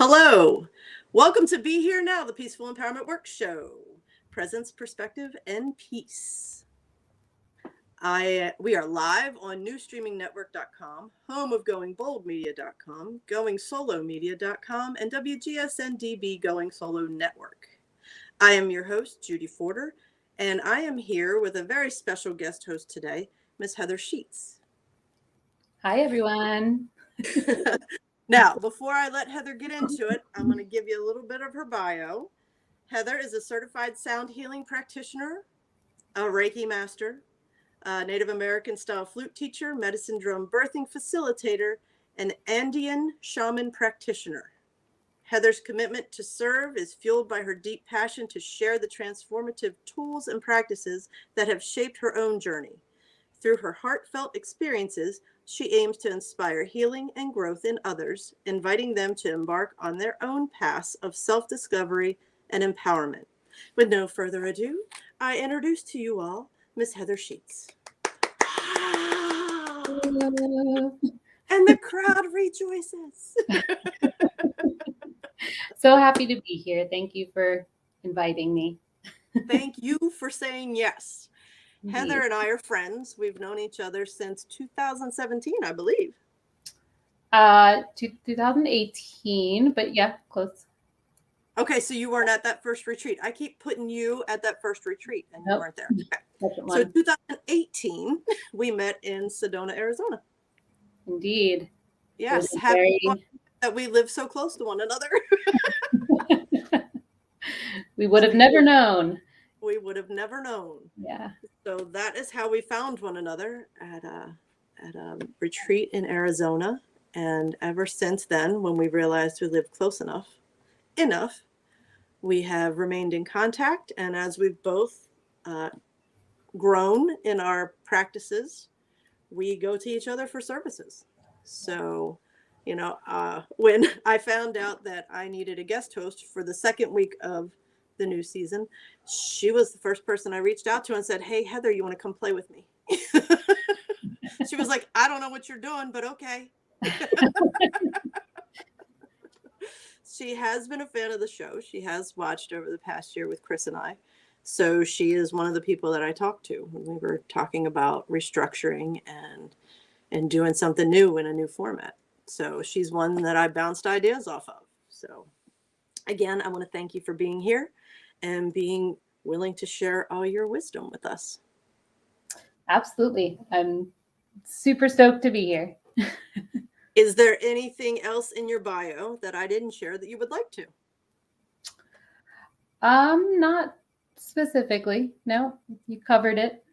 Hello. Welcome to Be Here Now, the Peaceful Empowerment Work Show. Presence, perspective, and peace. We are live on newstreamingnetwork.com, home of goingboldmedia.com, goingsolomedia.com, and WGSN-DB Going Solo Network. I am your host, Judy Forder, and I am here with a very special guest host today, Miss Heather Sheets. Hi, everyone. Now, before I let Heather get into it, I'm going to give you a little bit of her bio. Heather is a certified sound healing practitioner, a Reiki Master, a Native American-style Flute Teacher, medicine drum birthing facilitator, and Andean Shaman Practitioner. Heather's commitment to serve is fueled by her deep passion to share the transformative tools and practices that have shaped her own journey. Through her heartfelt experiences, she aims to inspire healing and growth in others, inviting them to embark on their own paths of self-discovery and empowerment. With no further ado, I introduce to you all Miss Heather Sheets. And the crowd rejoices. So happy to be here. Thank you for inviting me. Thank you for saying yes. Indeed. Heather and I are friends. We've known each other since 2017, I believe. 2018, but yeah, close. Okay, so you weren't at that first retreat. I keep putting you at that first retreat, and you weren't there. Okay. So 2018, we met in Sedona, Arizona. Indeed. Yes, happy that we live so close to one another. We would have never known. We would have never known. Yeah. So that is how we found one another at a retreat in Arizona. And ever since then, when we realized we lived close enough, we have remained in contact. And as we've both grown in our practices, we go to each other for services. So, when I found out that I needed a guest host for the second week of the new season, she was the first person I reached out to and said, "Hey, Heather, you want to come play with me?" She was like, "I don't know what you're doing, but okay." She has been a fan of the show. She has watched over the past year with Chris and I. So she is one of the people that I talked to when we were talking about restructuring and doing something new in a new format. So she's one that I bounced ideas off of. So again, I want to thank you for being here and being willing to share all your wisdom with us. Absolutely. I'm super stoked to be here. Is there anything else in your bio that I didn't share that you would like to? Not specifically. No, you covered it.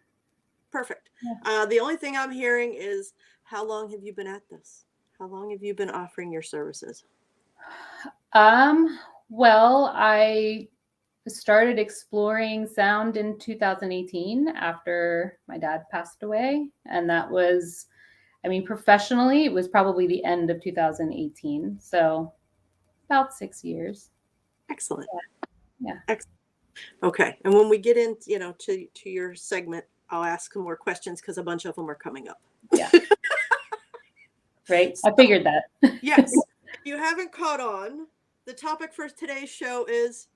Perfect. Yeah. The only thing I'm hearing is, how long have you been at this? How long have you been offering your services? Well, I started exploring sound in 2018 after my dad passed away. And that was, professionally, it was probably the end of 2018. So about 6 years. Excellent. Yeah. Excellent. Okay. And when we get into, to your segment, I'll ask some more questions because a bunch of them are coming up. Yeah. Right. I figured that. Yes. If you haven't caught on, the topic for today's show is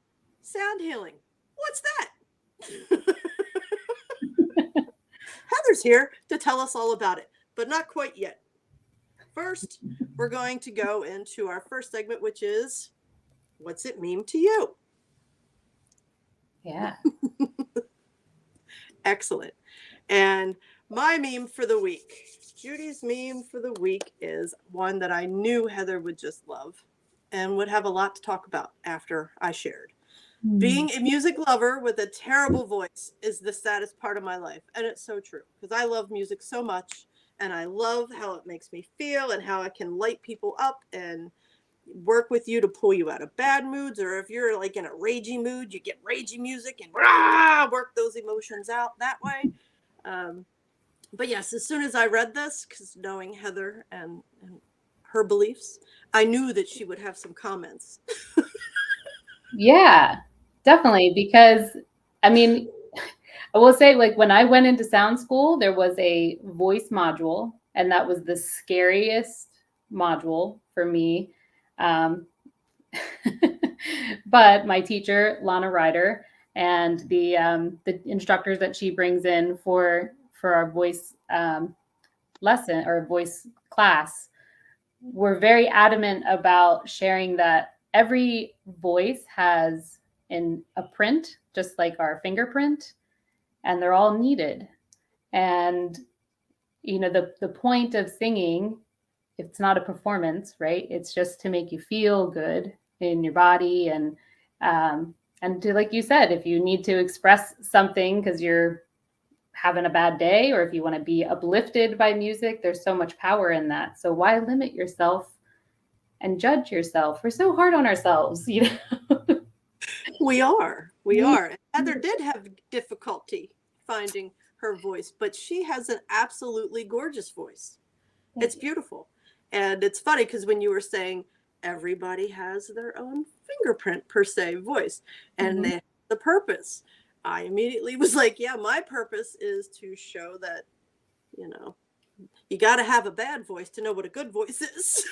sound healing. What's that? Heather's here to tell us all about it, but not quite yet. First, we're going to go into our first segment, which is, what's it mean to you? Yeah. Excellent. And my meme for the week, Judy's meme for the week, is one that I knew Heather would just love and would have a lot to talk about after I shared. Being a music lover with a terrible voice is the saddest part of my life. And it's so true, because I love music so much, and I love how it makes me feel and how it can light people up and work with you to pull you out of bad moods. Or if you're like in a ragey mood, you get ragey music and work those emotions out that way. But yes, as soon as I read this, because knowing Heather and her beliefs, I knew that she would have some comments. Yeah, definitely. Because, I will say, like, when I went into sound school, there was a voice module, and that was the scariest module for me. But my teacher, Lana Ryder, and the instructors that she brings in for our voice lesson or voice class were very adamant about sharing that every voice has a print, just like our fingerprint, and they're all needed. And, you know, the point of singing, it's not a performance, right? It's just to make you feel good in your body. And to, like you said, if you need to express something because you're having a bad day, or if you want to be uplifted by music, there's so much power in that. So why limit yourself and judge yourself? We're so hard on ourselves, you know? We are. And Heather did have difficulty finding her voice, but she has an absolutely gorgeous voice. It's beautiful. And it's funny because when you were saying everybody has their own fingerprint per se voice, and they have the purpose, I immediately was like, yeah, my purpose is to show that, you know, you got to have a bad voice to know what a good voice is.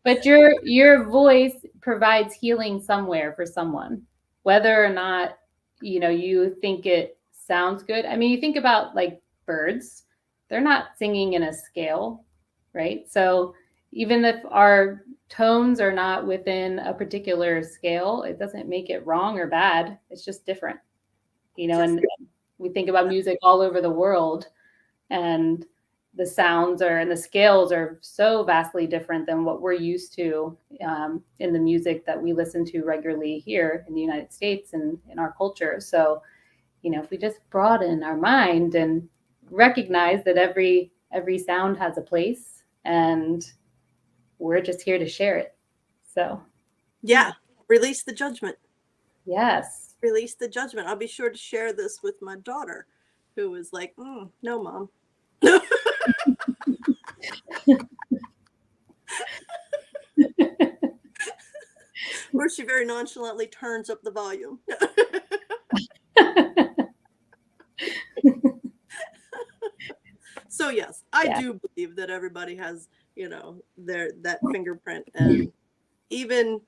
But your voice provides healing somewhere for someone, whether or not, you know, you think it sounds good. I mean, you think about like birds, they're not singing in a scale, right? So even if our tones are not within a particular scale, it doesn't make it wrong or bad. It's just different, you know. And we think about music all over the world, and the sounds and the scales are so vastly different than what we're used to in the music that we listen to regularly here in the United States and in our culture. So, you know, if we just broaden our mind and recognize that every sound has a place, and we're just here to share it. So, yeah, release the judgment. Yes. Release the judgment. I'll be sure to share this with my daughter, who was like, no, Mom. Or she very nonchalantly turns up the volume. So yes, I do believe that everybody has, you know, that fingerprint, and even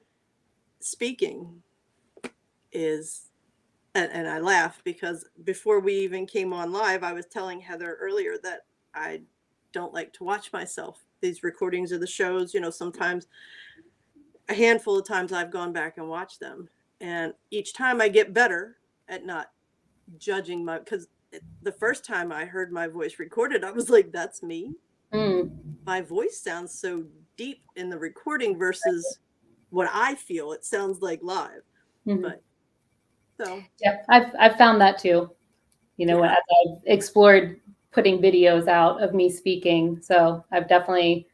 speaking is, and I laugh because before we even came on live, I was telling Heather earlier that I don't like to watch myself. These recordings of the shows, you know, sometimes a handful of times I've gone back and watched them, and each time I get better at not judging because the first time I heard my voice recorded, I was like, that's me. My voice sounds so deep in the recording versus what I feel it sounds like live. But so yeah, I've found that too, you know, as I've explored putting videos out of me speaking. So I've definitely,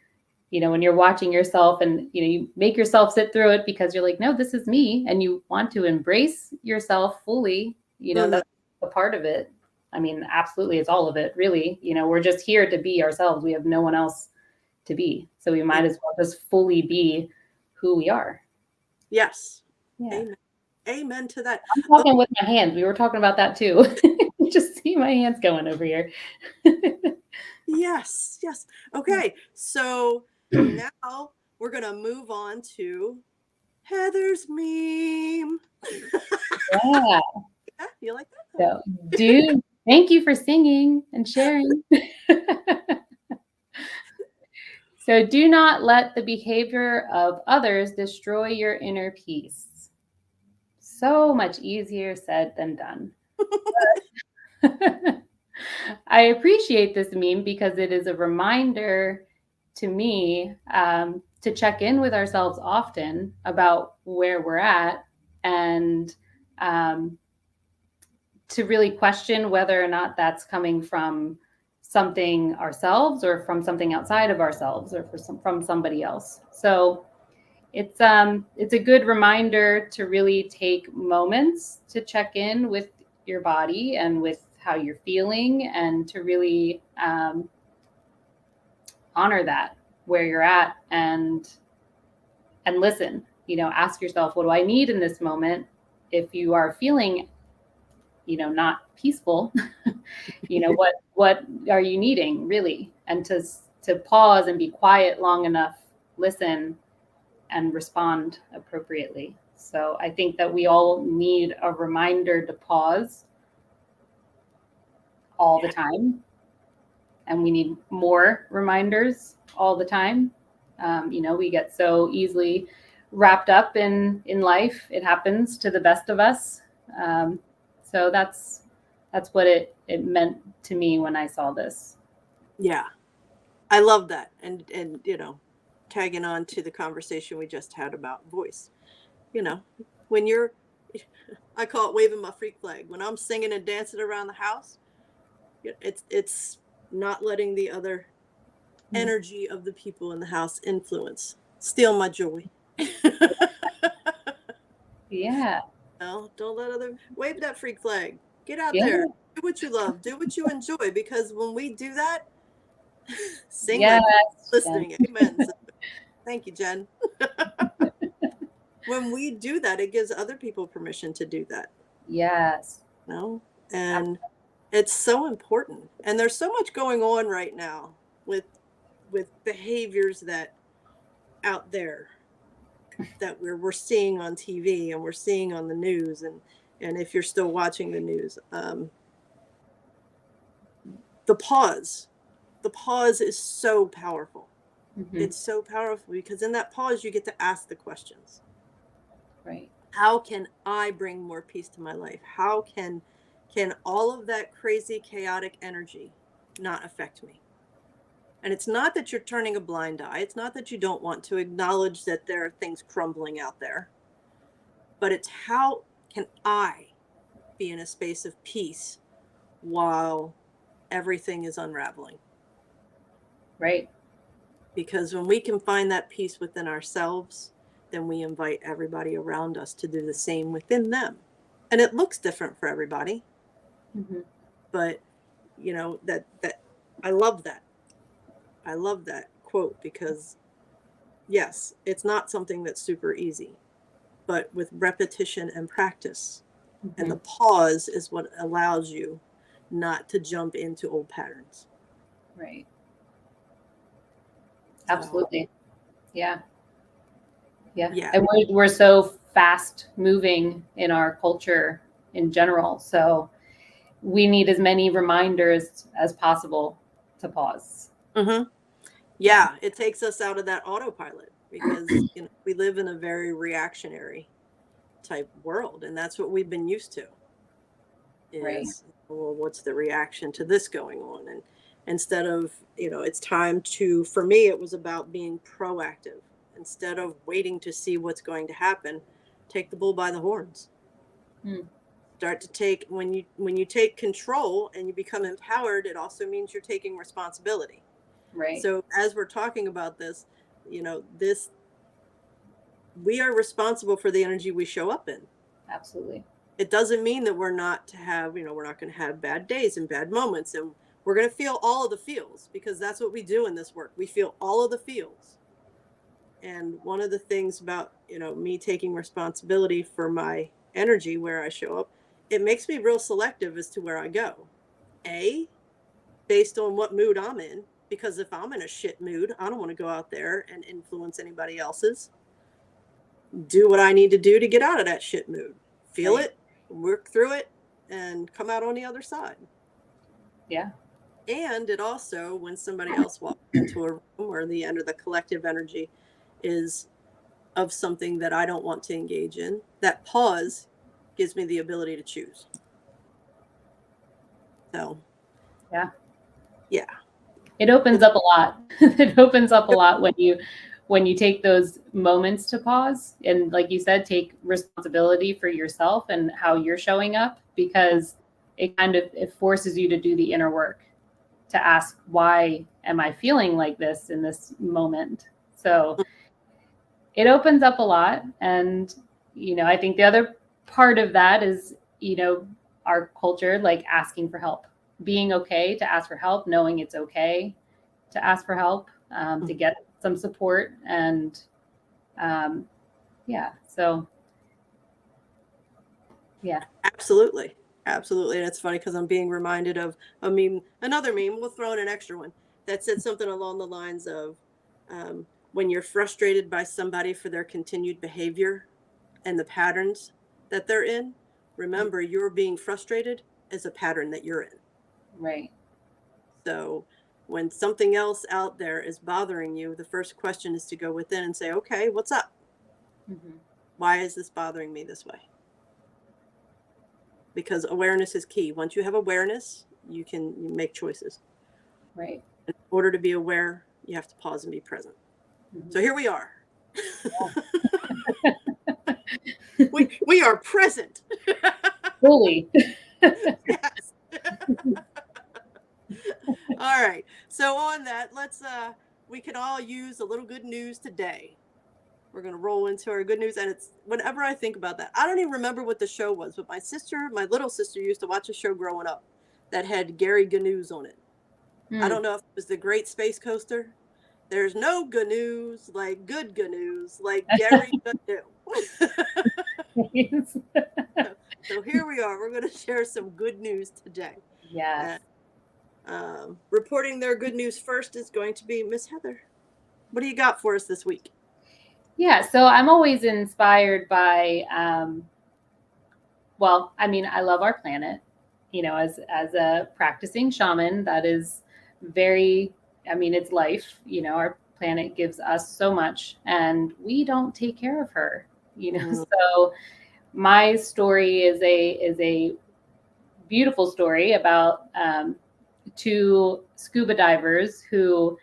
you know, when you're watching yourself and, you know, you make yourself sit through it because you're like, no, this is me. And you want to embrace yourself fully, you know, that's a part of it. I mean, absolutely. It's all of it, really. You know, we're just here to be ourselves. We have no one else to be. So we might as well just fully be who we are. Yes. Yeah. Amen to that. I'm talking with my hands. We were talking about that too. Just see my hands going over here. Yes. Okay. So now we're going to move on to Heather's meme. Yeah. You like that? So, thank you for singing and sharing. So do not let the behavior of others destroy your inner peace. So much easier said than done. I appreciate this meme because it is a reminder to me to check in with ourselves often about where we're at, and to really question whether or not that's coming from something ourselves or from something outside of ourselves or from somebody else. So it's a good reminder to really take moments to check in with your body and with how you're feeling, and to really honor that where you're at, and listen, you know, ask yourself, what do I need in this moment? If you are feeling, you know, not peaceful, you know, what are you needing really? And to to pause and be quiet long enough, listen, and respond appropriately. So I think that we all need a reminder to pause all the time. And we need more reminders all the time. We get so easily wrapped up in life. It happens to the best of us. So that's what it meant to me when I saw this. Yeah, I love that. And tagging on to the conversation we just had about voice, when you're, I call it waving my freak flag. When I'm singing and dancing around the house, it's not letting the other energy of the people in the house steal my joy. Yeah. No, don't let wave that freak flag. Get out Yeah. there. Do what you love. Do what you enjoy. Because when we do that, sing Yes, like listening. Amen. So, thank you, Jen. When we do that, it gives other people permission to do that. Yes. And it's so important. And there's so much going on right now with behaviors that out there that we're seeing on TV and we're seeing on the news, and if you're still watching the news, the pause is so powerful. Mm-hmm. It's so powerful because in that pause you get to ask the questions. Right. How can I bring more peace to my life? How can all of that crazy chaotic energy not affect me? And it's not that you're turning a blind eye. It's not that you don't want to acknowledge that there are things crumbling out there. But it's how can I be in a space of peace while everything is unraveling? Right. Because when we can find that peace within ourselves, then we invite everybody around us to do the same within them. And it looks different for everybody. Mm-hmm. But, that I love that. I love that quote because, yes, it's not something that's super easy. But with repetition and practice, Mm-hmm. and the pause is what allows you not to jump into old patterns. Right. Absolutely. Yeah. And we're so fast moving in our culture in general. So we need as many reminders as possible to pause. Mm-hmm. Yeah, it takes us out of that autopilot because we live in a very reactionary type world, and that's what we've been used to. Right. Well, what's the reaction to this going on? And instead of, it's time to, for me, it was about being proactive. Instead of waiting to see what's going to happen, take the bull by the horns. Start to take, when you take control and you become empowered, it also means you're taking responsibility. Right. So as we're talking about this, we are responsible for the energy we show up in. Absolutely. It doesn't mean that we're not going to have bad days and bad moments, and we're going to feel all of the feels, because that's what we do in this work. We feel all of the feels. And one of the things about, me taking responsibility for my energy, where I show up, it makes me real selective as to where I go. Based on what mood I'm in, because if I'm in a shit mood, I don't want to go out there and influence anybody else's. Do what I need to do to get out of that shit mood. Feel it, work through it, and come out on the other side. Yeah. And it also, when somebody else walks into a room or the end of the collective energy is of something that I don't want to engage in, that pause gives me the ability to choose. So, yeah. It opens up a lot. It opens up a lot when you take those moments to pause and, like you said, take responsibility for yourself and how you're showing up, because it forces you to do the inner work, to ask, why am I feeling like this in this moment? So it opens up a lot. And, I think the other part of that is, our culture, like asking for help, being okay to ask for help, knowing it's okay to ask for help, to get some support. And so Absolutely. And it's funny because I'm being reminded of a meme, another meme. We'll throw in an extra one. that said something along the lines of, when you're frustrated by somebody for their continued behavior and the patterns that they're in, remember you're being frustrated is a pattern that you're in. Right. So when something else out there is bothering you, the first question is to go within and say, okay, what's up? Mm-hmm. Why is this bothering me this way? Because awareness is key. Once you have awareness, you make choices. Right. In order to be aware, you have to pause and be present. Mm-hmm. So here we are. we are present. Fully. Yes. All right. So on that, let's we can all use a little good news today. We're going to roll into our good news. And it's whenever I think about that, I don't even remember what the show was, but my little sister used to watch a show growing up that had Gary Gnu's on it. I don't know if it was the Great Space Coaster. There's no GNUs like good GNUs like Gary GNU. So here we are. We're going to share some good news today. Yes. Reporting their good news first is going to be Miss Heather. What do you got for us this week? Yeah, so I'm always inspired by, well, I mean, I love our planet. You know, as a practicing shaman, that is very, I mean, it's life. You know, our planet gives us so much, and we don't take care of her. You know, so my story is a beautiful story about two scuba divers who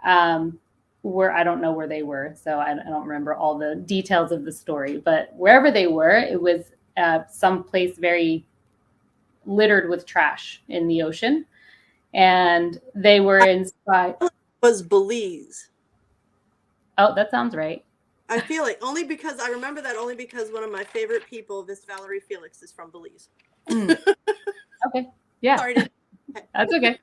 I don't know where they were, so I don't remember all the details of the story, but wherever they were, it was someplace very littered with trash in the ocean, and they were inspired. Was Belize. Oh, that sounds right. I feel it only because I remember that only because one of my favorite people, Miss Valerie Felix, is from Belize. Okay, yeah. Sorry. That's okay.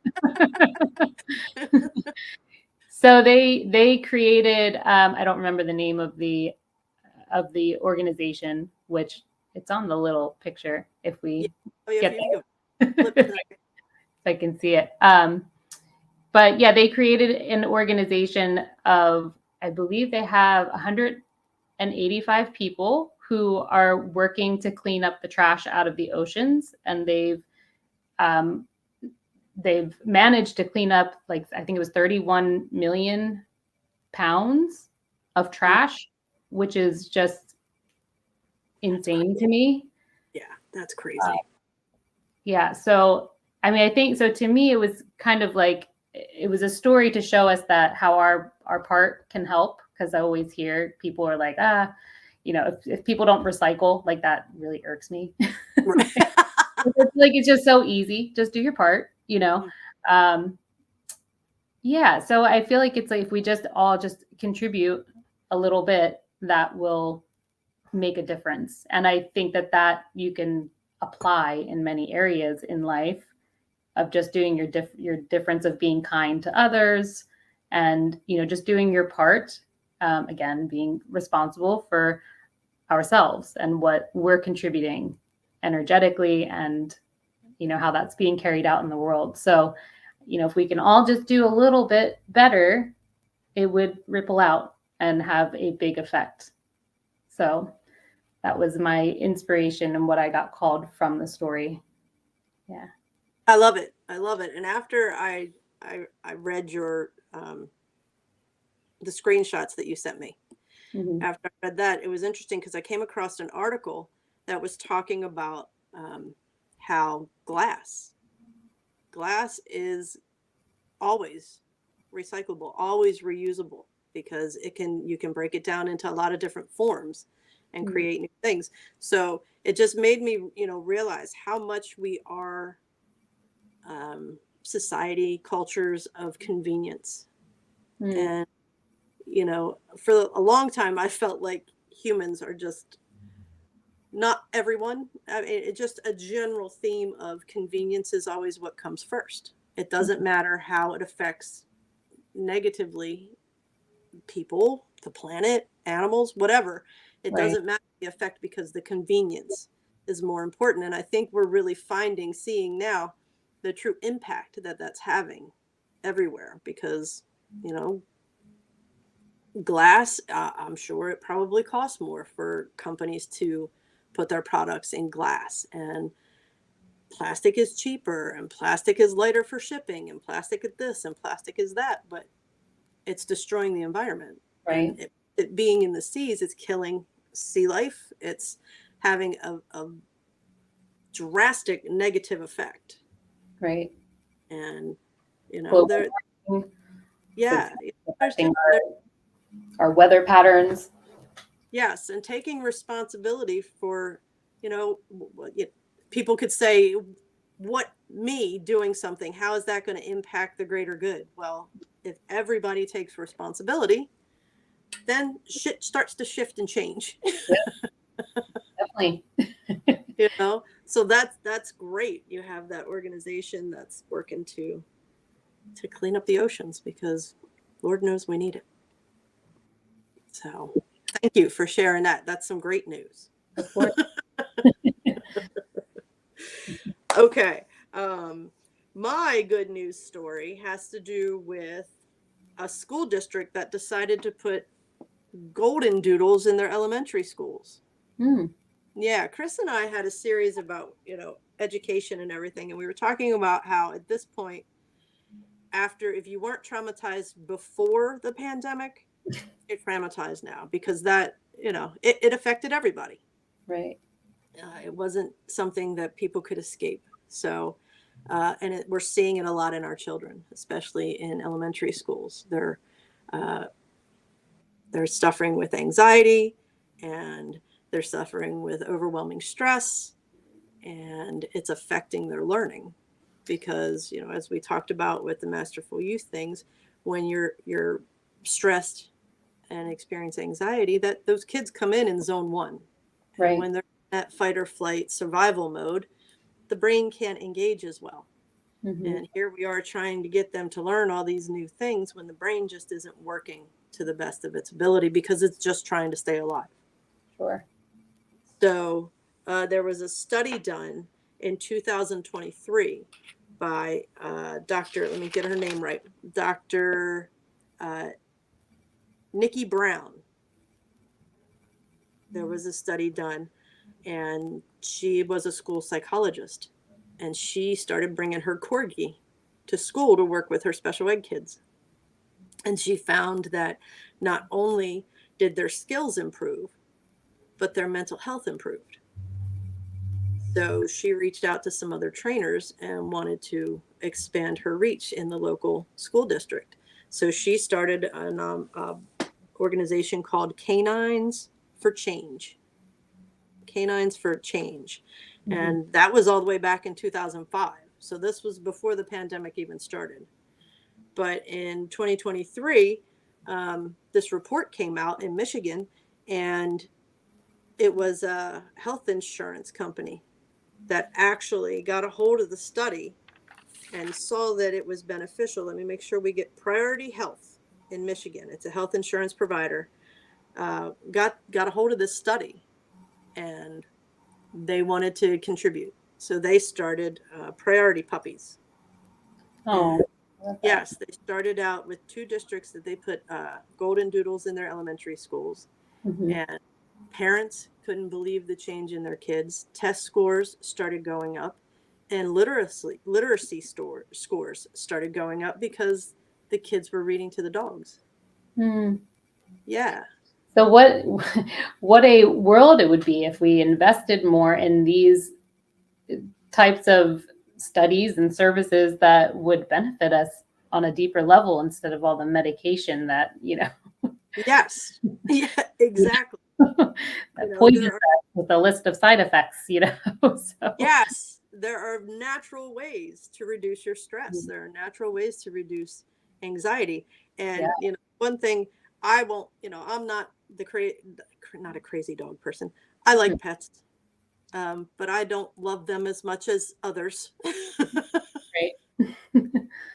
So they created, I don't remember the name of the organization, which it's on the little picture if we get if I can see it. But yeah, they created an organization of, I believe they have 185 people who are working to clean up the trash out of the oceans, and they've managed to clean up, like, I think it was 31 million pounds of trash, which is just insane to me. Yeah, that's crazy. Yeah. So, I mean, I think so. To me, it was kind of like, it was a story to show us that how our part can help. Because I always hear people are like, you know, if people don't recycle, like, that really irks me. Right. It's just so easy. Just do your part, you know. Yeah. So I feel like it's like if we just all just contribute a little bit, that will make a difference. And I think that you can apply in many areas in life, of just doing your difference of being kind to others, and, you know, just doing your part. Again, being responsible for ourselves and what we're contributing energetically, and, you know, how that's being carried out in the world. So, you know, if we can all just do a little bit better, it would ripple out and have a big effect. So that was my inspiration and what I got called from the story. Yeah. I love it. I love it. And after I read your the screenshots that you sent me, after I read that, it was interesting because I came across an article that was talking about how glass is always recyclable, always reusable, because you can break it down into a lot of different forms and create new things. So it just made me, you know, realize how much we are society, cultures of convenience. And, you know, for a long time, I felt like humans are just, not everyone. I mean, it's just a general theme of convenience is always what comes first. It doesn't matter how it affects negatively people, the planet, animals, whatever. It doesn't matter the effect, because the convenience is more important. And I think we're really seeing now the true impact that that's having. everywhere because, glass, I'm sure it probably costs more for companies to put their products in glass, and plastic is cheaper, and plastic is lighter for shipping, and plastic is this and plastic is that, but it's destroying the environment. Right. And it being in the seas, it's killing sea life. It's having a drastic negative effect. Right. And, Global there, warming, yeah, there's affecting just, our weather patterns. yes, and taking responsibility for, people could say, what me doing something, how is that going to impact the greater good? Well, if everybody takes responsibility, then shit starts to shift and change. Definitely. So that's great. You have that organization that's working to clean up the oceans, because Lord knows we need it. So thank you for sharing that. That's some great news. Of course. Okay. My good news story has to do with a school district that decided to put golden doodles in their elementary schools. Hmm. Yeah, Chris and I had a series about, education and everything, and we were talking about how at this point, if you weren't traumatized before the pandemic, you're traumatized now, because that, it affected everybody. Right. It wasn't something that people could escape. So, we're seeing it a lot in our children, especially in elementary schools. They're suffering with anxiety, and they're suffering with overwhelming stress, and it's affecting their learning. Because, as we talked about with the Masterful Youth things, when you're stressed and experience anxiety, that those kids come in zone 1. Right. And when they're in that fight or flight survival mode, the brain can't engage as well. Mm-hmm. And here we are trying to get them to learn all these new things when the brain just isn't working to the best of its ability, because it's just trying to stay alive. Sure. So there was a study done in 2023 by Dr. Let me get her name right. Dr. Nikki Brown. There was a study done, and she was a school psychologist, and she started bringing her corgi to school to work with her special ed kids. And she found that not only did their skills improve, but their mental health improved. So she reached out to some other trainers and wanted to expand her reach in the local school district. So she started an organization called Canines for Change. Canines for Change. Mm-hmm. And that was all the way back in 2005. So this was before the pandemic even started. But in 2023, this report came out in Michigan, and it was a health insurance company that actually got a hold of the study and saw that it was beneficial. Let me make sure we get Priority Health in Michigan. It's a health insurance provider. Got a hold of this study, and they wanted to contribute. So they started Priority Puppies. Oh, yes, they started out with 2 districts that they put golden doodles in their elementary schools. mm-hmm. And parents couldn't believe the change in their kids. Test scores started going up, and literacy scores started going up because the kids were reading to the dogs. Mm. Yeah. So what a world it would be if we invested more in these types of studies and services that would benefit us on a deeper level, instead of all the medication that, Yes. Yeah, exactly. that poison with a list of side effects, So. Yes, there are natural ways to reduce your stress. Mm-hmm. There are natural ways to reduce anxiety. And, Yeah. one thing I won't, I'm not not a crazy dog person. I like pets, but I don't love them as much as others. Right.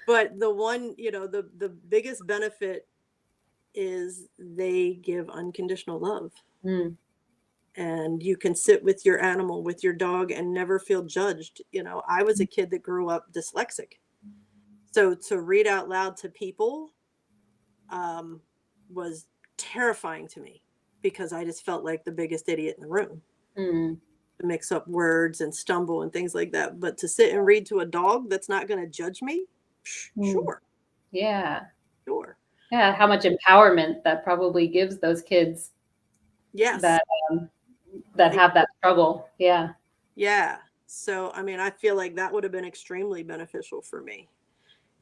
But the one, the biggest benefit is they give unconditional love. Mm. And you can sit with your animal, with your dog, and never feel judged. I was a kid that grew up dyslexic. So to read out loud to people was terrifying to me because I just felt like the biggest idiot in the room. Mm. To mix up words and stumble and things like that. But to sit and read to a dog that's not going to judge me, Mm. sure, Yeah. sure. Yeah. How much empowerment that probably gives those kids Yes. that have that struggle. Yeah. Yeah. So, I mean, I feel like that would have been extremely beneficial for me.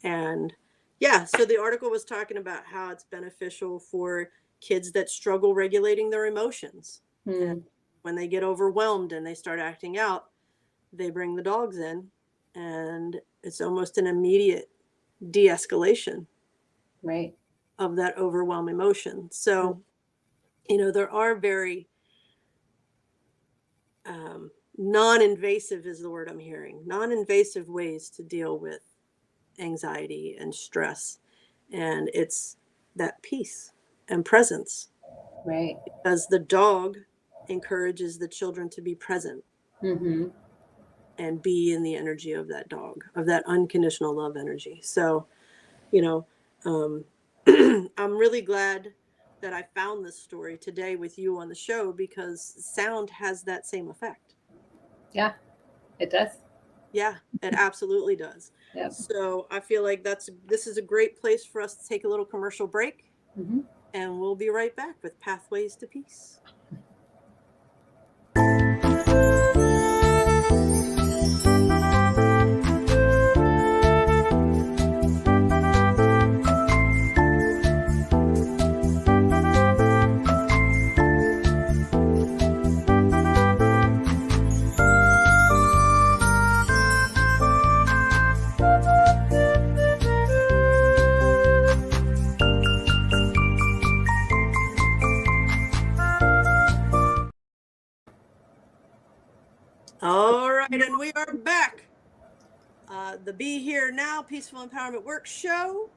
And yeah, so the article was talking about how it's beneficial for kids that struggle regulating their emotions. And when they get overwhelmed and they start acting out, they bring the dogs in, and it's almost an immediate de-escalation Right. of that overwhelming emotion. So, you know, there are very non-invasive is the word I'm hearing, non-invasive ways to deal with anxiety and stress. And it's that peace and presence. Right. Because the dog encourages the children to be present and be in the energy of that dog, of that unconditional love energy. So, you know, I'm really glad that I found this story today with you on the show because sound has that same effect. Yeah, it does. Yeah, it absolutely does. Yep. So I feel like this is a great place for us to take a little commercial break, and we'll be right back with Pathways to Peace. All right, and we are back. The Be Here Now Peaceful Empowerment Work Show.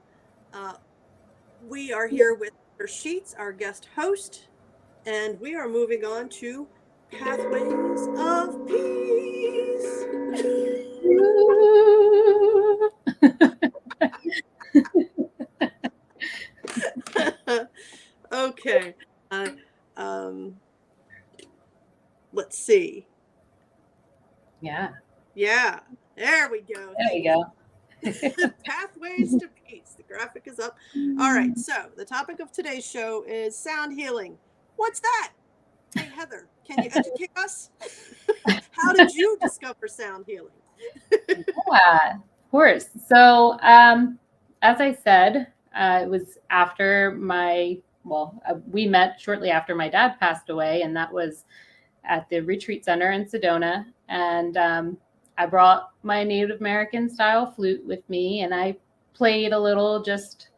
We are here with Heather Sheets, our guest host, and we are moving on to Pathways of Peace. Okay. Let's see. Yeah. Yeah. There we go. There we go. Pathways to Peace. The graphic is up. All right. So the topic of today's show is sound healing. What's that? Hey, Heather, can you educate us? How did you discover sound healing? Yeah, of course. So, as I said, it was after we met shortly after my dad passed away, and that was at the retreat center in Sedona. And I brought my Native American-style flute with me, and I played a little just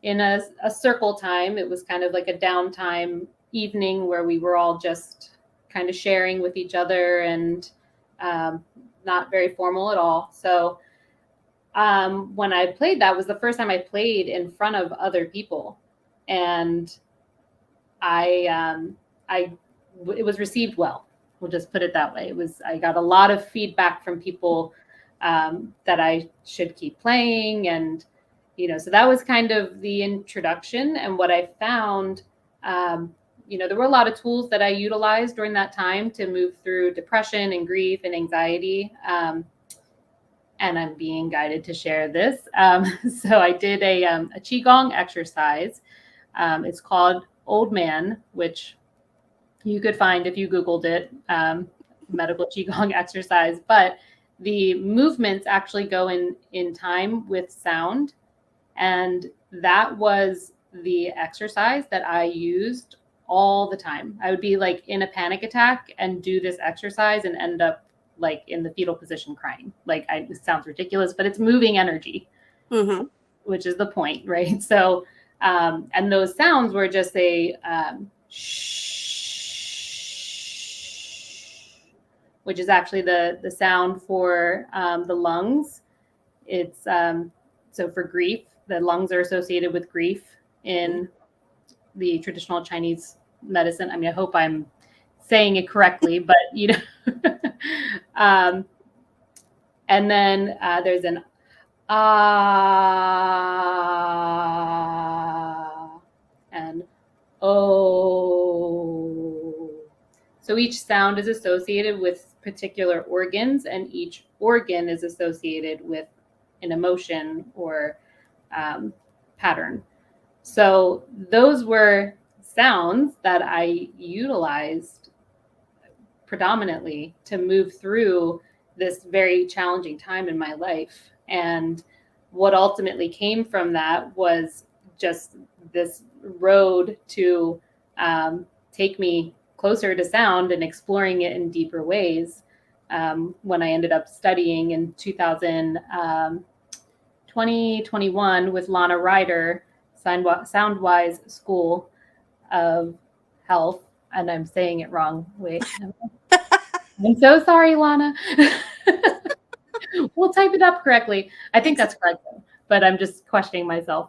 in a circle time. It was kind of like a downtime evening where we were all just kind of sharing with each other and not very formal at all. So when I played, that was the first time I played in front of other people, and it was received well. We'll just put it that way. I got a lot of feedback from people that I should keep playing, and so that was kind of the introduction. And what I found, there were a lot of tools that I utilized during that time to move through depression and grief and anxiety. And I'm being guided to share this. So I did a Qigong exercise. It's called Old Man, which you could find if you Googled it, medical Qigong exercise. But the movements actually go in time with sound. And that was the exercise that I used all the time. I would be like in a panic attack and do this exercise and end up like in the fetal position crying. It sounds ridiculous, but it's moving energy, which is the point, right? So, and those sounds were just a shh, which is actually the sound for the lungs. It's so for grief, the lungs are associated with grief in the traditional Chinese medicine. I mean, I hope I'm saying it correctly, but and then there's an ah, and oh. So each sound is associated with particular organs, and each organ is associated with an emotion or pattern. So those were sounds that I utilized predominantly to move through this very challenging time in my life. And what ultimately came from that was just this road to take me closer to sound and exploring it in deeper ways. When I ended up studying in 2021 with Lana Ryder, Soundwise School of Health, and I'm saying it wrong. Wait, I'm so sorry, Lana. We'll type it up correctly. I think that's correct, though, but I'm just questioning myself.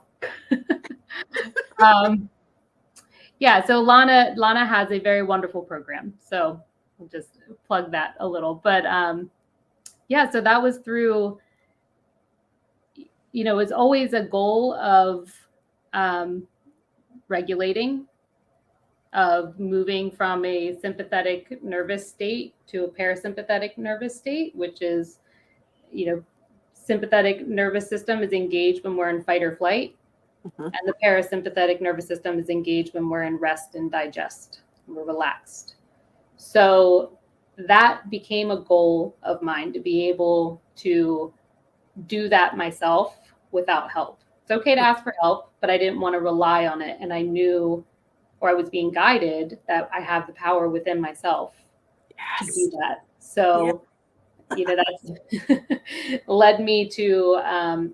Yeah, so Lana has a very wonderful program. So I'll just plug that a little. But yeah, so that was through, it's always a goal of regulating, of moving from a sympathetic nervous state to a parasympathetic nervous state, which is, sympathetic nervous system is engaged when we're in fight or flight. Mm-hmm. And the parasympathetic nervous system is engaged when we're in rest and digest, we're relaxed. So that became a goal of mine, to be able to do that myself without help. It's okay to ask for help, but I didn't want to rely on it. And I knew, or I was being guided, that I have the power within myself to do that. So, that's led me to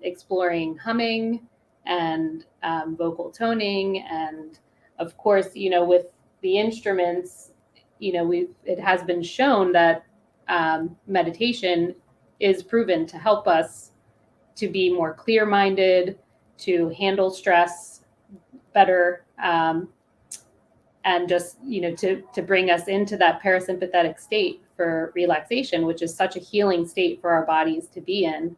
exploring humming and vocal toning. And of course, with the instruments, it has been shown that meditation is proven to help us to be more clear-minded, to handle stress better, and just, to bring us into that parasympathetic state for relaxation, which is such a healing state for our bodies to be in.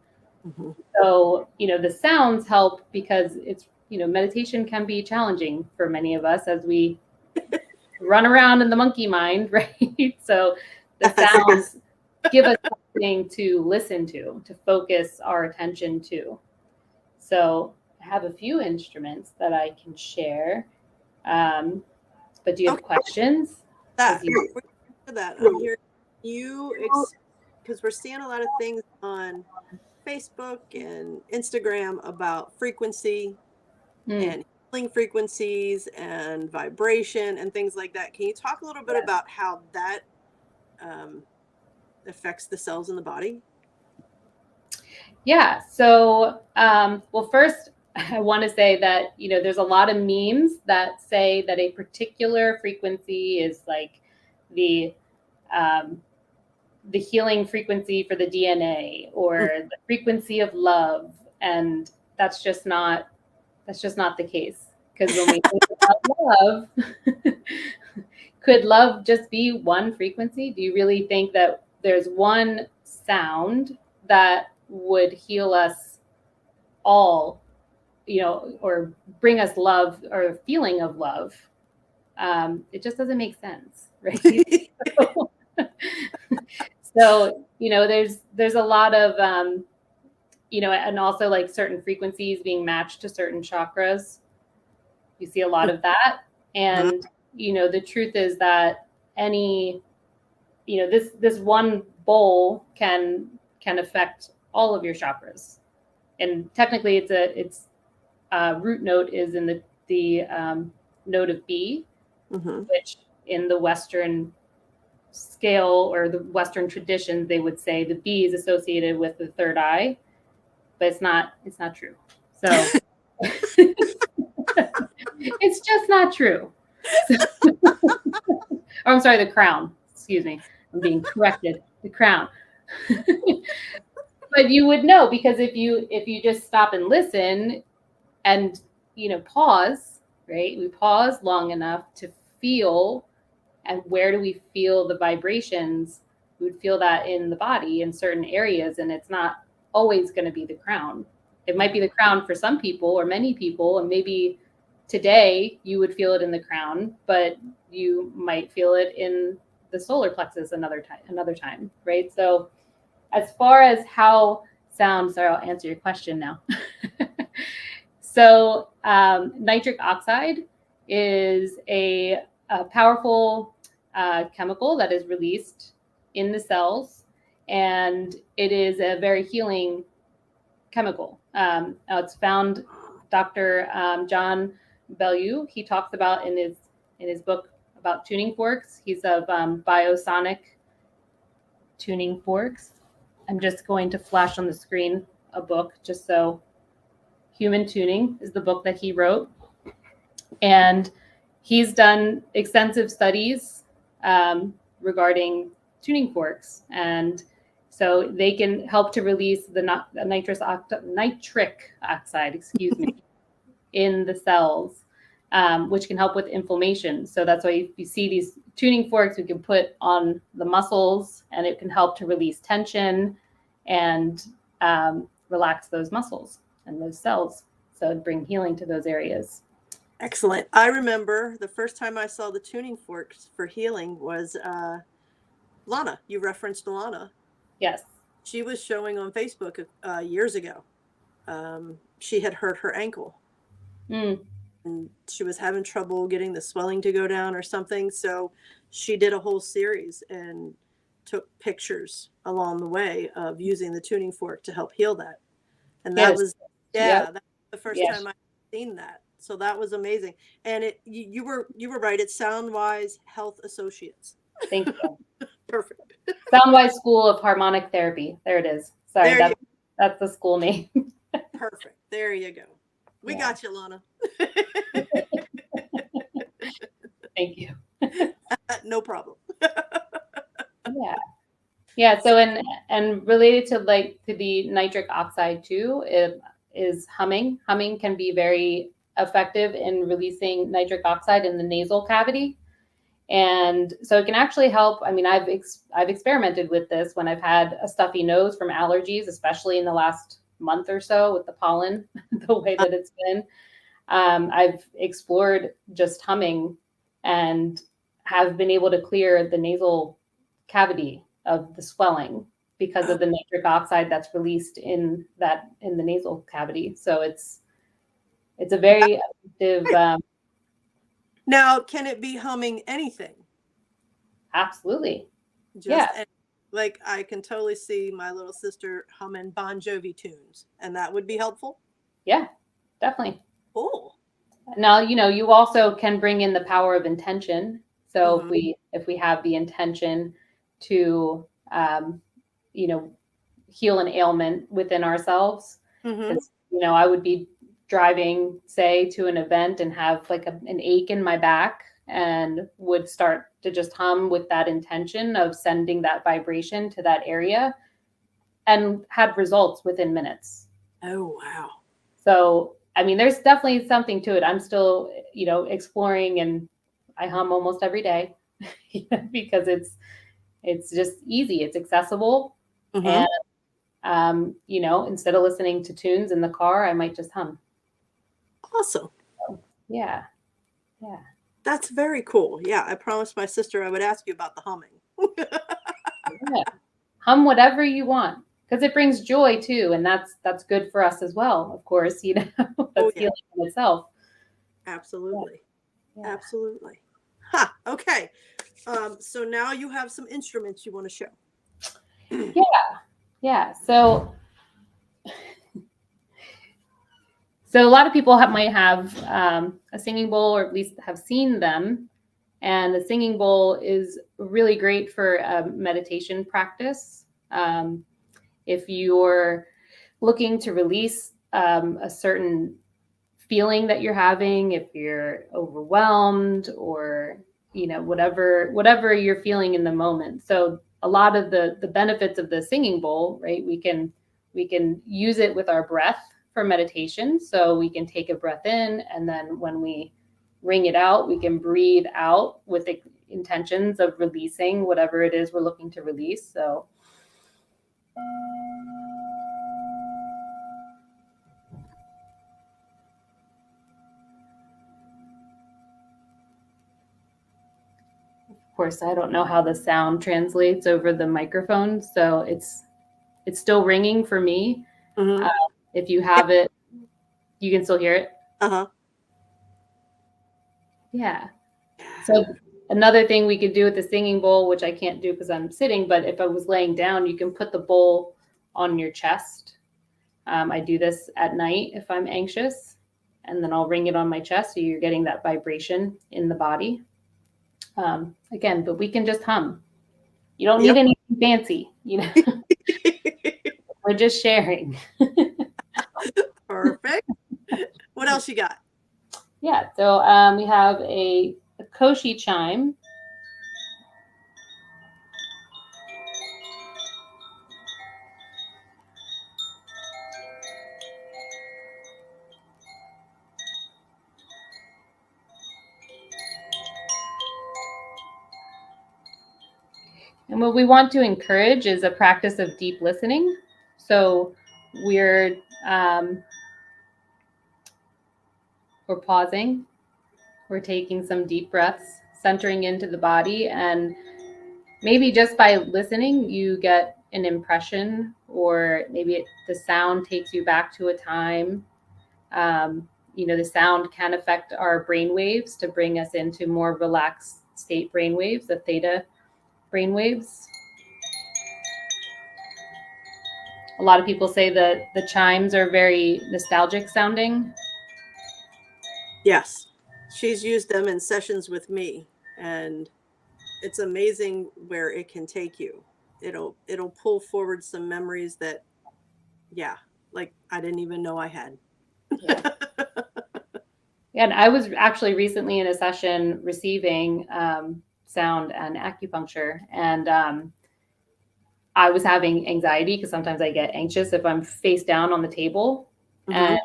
Mm-hmm. So, the sounds help because it's, meditation can be challenging for many of us as we run around in the monkey mind, right? So the sounds give us something to listen to focus our attention to. So I have a few instruments that I can share. But do you have questions? I'm hearing you, because we're seeing a lot of things on Facebook and Instagram about frequency and healing frequencies and vibration and things like that. Can you talk a little bit about how that affects the cells in the body? Yeah. So, well, first, I want to say that, there's a lot of memes that say that a particular frequency is like the healing frequency for the DNA, or the frequency of love. And that's just not the case. Because when we think about love, could love just be one frequency? Do you really think that there's one sound that would heal us all, or bring us love or a feeling of love? It just doesn't make sense, right? So, there's a lot of, and also like certain frequencies being matched to certain chakras. You see a lot of that. And, the truth is that any, this one bowl can affect all of your chakras. And technically it's root note is in the note of B, which in the Western scale or the Western traditions, they would say the B is associated with the third eye, but it's not true. So it's just not true. Oh, I'm sorry, the crown. Excuse me. I'm being corrected. The crown. But you would know, because if you just stop and listen and, pause, right? We pause long enough to feel, and where do we feel the vibrations? We would feel that in the body in certain areas, and it's not always going to be the crown. It might be the crown for some people or many people, and maybe today you would feel it in the crown, but you might feel it in the solar plexus another time, right? So as far as how sound, sorry, I'll answer your question now. So nitric oxide is a powerful chemical that is released in the cells, and it is a very healing chemical. It's found, Dr. John Bellew, he talks about in his book about tuning forks. He's of biosonic tuning forks. I'm just going to flash on the screen a book just so. Human Tuning is the book that he wrote. And he's done extensive studies regarding tuning forks. And so they can help to release the nitric oxide, excuse me, in the cells, which can help with inflammation. So that's why you see these tuning forks we can put on the muscles, and it can help to release tension and relax those muscles and those cells. So bring healing to those areas. Excellent. I remember the first time I saw the tuning forks for healing was Lana. You referenced Lana. Yes. She was showing on Facebook years ago. She had hurt her ankle. And she was having trouble getting the swelling to go down or something. So she did a whole series and took pictures along the way of using the tuning fork to help heal that. And that was, that was the first time I'd seen that. So that was amazing. And you were right. It's Soundwise Health Associates. Thank you. Perfect. Soundwise School of Harmonic Therapy. There it is. Sorry, that's the school name. Perfect. There you go. We got you, Lana. Thank you. No problem. Yeah. So and related to the nitric oxide too, it is humming. Humming can be very effective in releasing nitric oxide in the nasal cavity. And so it can actually help. I mean, I've experimented with this when I've had a stuffy nose from allergies, especially in the last month or so with the pollen, the way that it's been. I've explored just humming and have been able to clear the nasal cavity of the swelling because of the nitric oxide that's released in the nasal cavity. So it's a very effective. Now, can it be humming anything? Absolutely. Like I can totally see my little sister humming Bon Jovi tunes, and that would be helpful. Yeah, definitely. Cool. Now, you also can bring in the power of intention. So if we have the intention to, heal an ailment within ourselves, because, I would be driving, say, to an event and have like an ache in my back and would start to just hum with that intention of sending that vibration to that area and had results within minutes. Oh, wow. So, I mean, there's definitely something to it. I'm still, exploring, and I hum almost every day because it's just easy. It's accessible. And, instead of listening to tunes in the car, I might just hum. Awesome. Yeah. That's very cool. Yeah, I promised my sister I would ask you about the humming. Hum whatever you want, because it brings joy too, and that's good for us as well. Of course, that's healing in itself. Absolutely. Absolutely. Ha. Okay. So now you have some instruments you want to show. Yeah. So a lot of people might have a singing bowl, or at least have seen them. And the singing bowl is really great for meditation practice. If you're looking to release a certain feeling that you're having, if you're overwhelmed, or whatever you're feeling in the moment. So a lot of the benefits of the singing bowl, right? We can use it with our breath for meditation. So we can take a breath in, and then when we ring it out, we can breathe out with the intentions of releasing whatever it is we're looking to release. So course, I don't know how the sound translates over the microphone, so it's still ringing for me. Mm-hmm. If you have it, you can still hear it. Uh-huh. Yeah. So another thing we could do with the singing bowl, which I can't do because I'm sitting, but if I was laying down, you can put the bowl on your chest. I do this at night if I'm anxious, and then I'll ring it on my chest, so you're getting that vibration in the body. Again, but we can just hum. You don't need anything fancy, you know. We're just sharing. Perfect. What else you got? Yeah, so we have a koshi chime. And what we want to encourage is a practice of deep listening. So we're pausing, we're taking some deep breaths, centering into the body, and maybe just by listening, you get an impression, or maybe the sound takes you back to a time. The sound can affect our brain waves to bring us into more relaxed state brain waves, the theta brain waves. A lot of people say that the chimes are very nostalgic sounding. Yes. She's used them in sessions with me, and it's amazing where it can take you. It'll pull forward some memories that, like I didn't even know I had. Yeah. And I was actually recently in a session receiving sound and acupuncture, and I was having anxiety because sometimes I get anxious if I'm face down on the table. Mm-hmm. And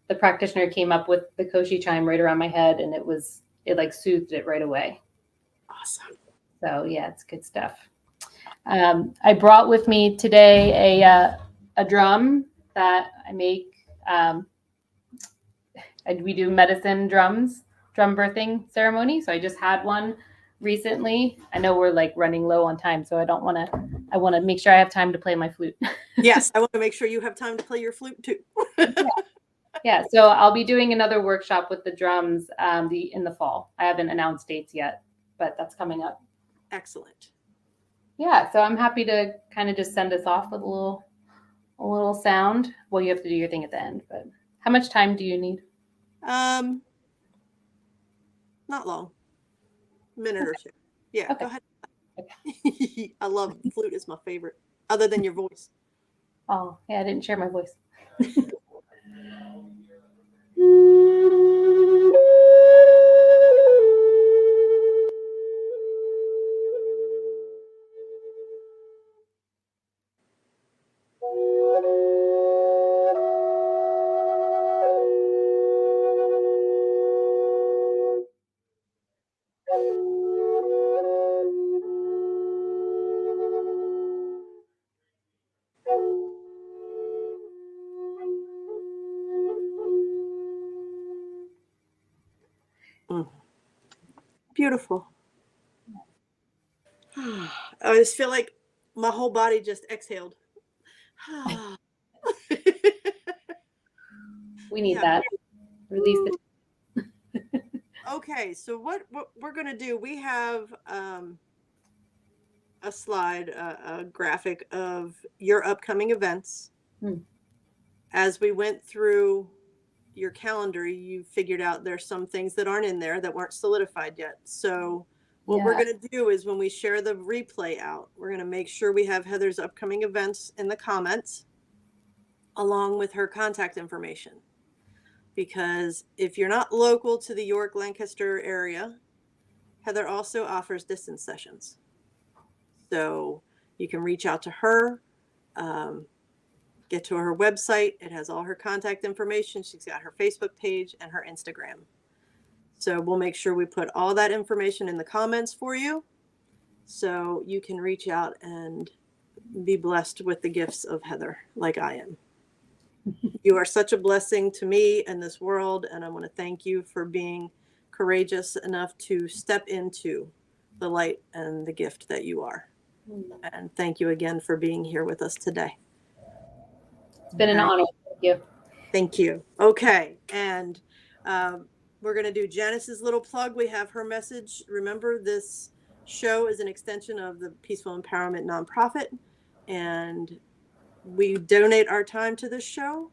the practitioner came up with the koshi chime right around my head, and it like soothed it right away. Awesome. So yeah, it's good stuff. I brought with me today a drum that I make. We do medicine drums, drum birthing ceremony. So I just had one recently. I know we're like running low on time, so I want to make sure I have time to play my flute. Yes, I want to make sure you have time to play your flute too. Yeah, so I'll be doing another workshop with the drums in the fall. I haven't announced dates yet, but that's coming up. Excellent. Yeah, so I'm happy to kind of just send us off with a little sound. Well, you have to do your thing at the end, but how much time do you need? Not long. A minute or two. Yeah, okay. Go ahead. Okay. I love flute. Is my favorite, other than your voice. Oh, yeah, I didn't share my voice. Beautiful. I just feel like my whole body just exhaled. We need that. Release it. Okay, so what we're going to do, we have a slide, a graphic of your upcoming events. As we went through your calendar, you figured out there's some things that aren't in there that weren't solidified yet. So what we're going to do is when we share the replay out, we're going to make sure we have Heather's upcoming events in the comments along with her contact information. Because if you're not local to the York, Lancaster area, Heather also offers distance sessions. So you can reach out to her, get to her website. It has all her contact information. She's got her Facebook page and her Instagram. So we'll make sure we put all that information in the comments for you, so you can reach out and be blessed with the gifts of Heather like I am. You are such a blessing to me and this world, and I want to thank you for being courageous enough to step into the light and the gift that you are. And thank you again for being here with us today. It's been an honor. Thank you. Thank you. Okay. And we're going to do Janice's little plug. We have her message. Remember, this show is an extension of the Peaceful Empowerment nonprofit. And we donate our time to this show,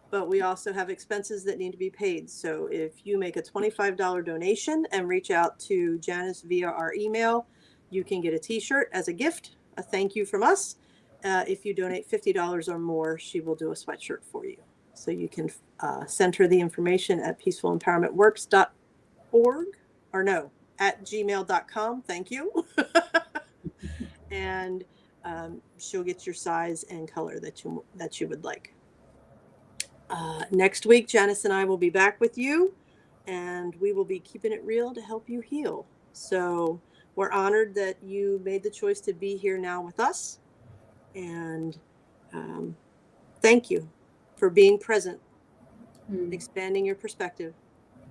but we also have expenses that need to be paid. So if you make a $25 donation and reach out to Janice via our email, you can get a t-shirt as a gift, a thank you from us. If you donate $50 or more, she will do a sweatshirt for you. So you can send her the information at peacefulempowermentworks.org or no, at gmail.com. Thank you. And she'll get your size and color that you would like. Next week, Janice and I will be back with you, and we will be keeping it real to help you heal. So we're honored that you made the choice to be here now with us. And thank you for being present, expanding your perspective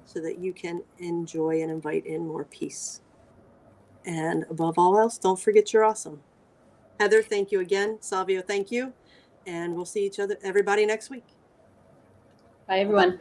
so that you can enjoy and invite in more peace. And above all else, don't forget you're awesome. Heather, thank you again. Salvio, thank you. And we'll see everybody next week. Bye, everyone.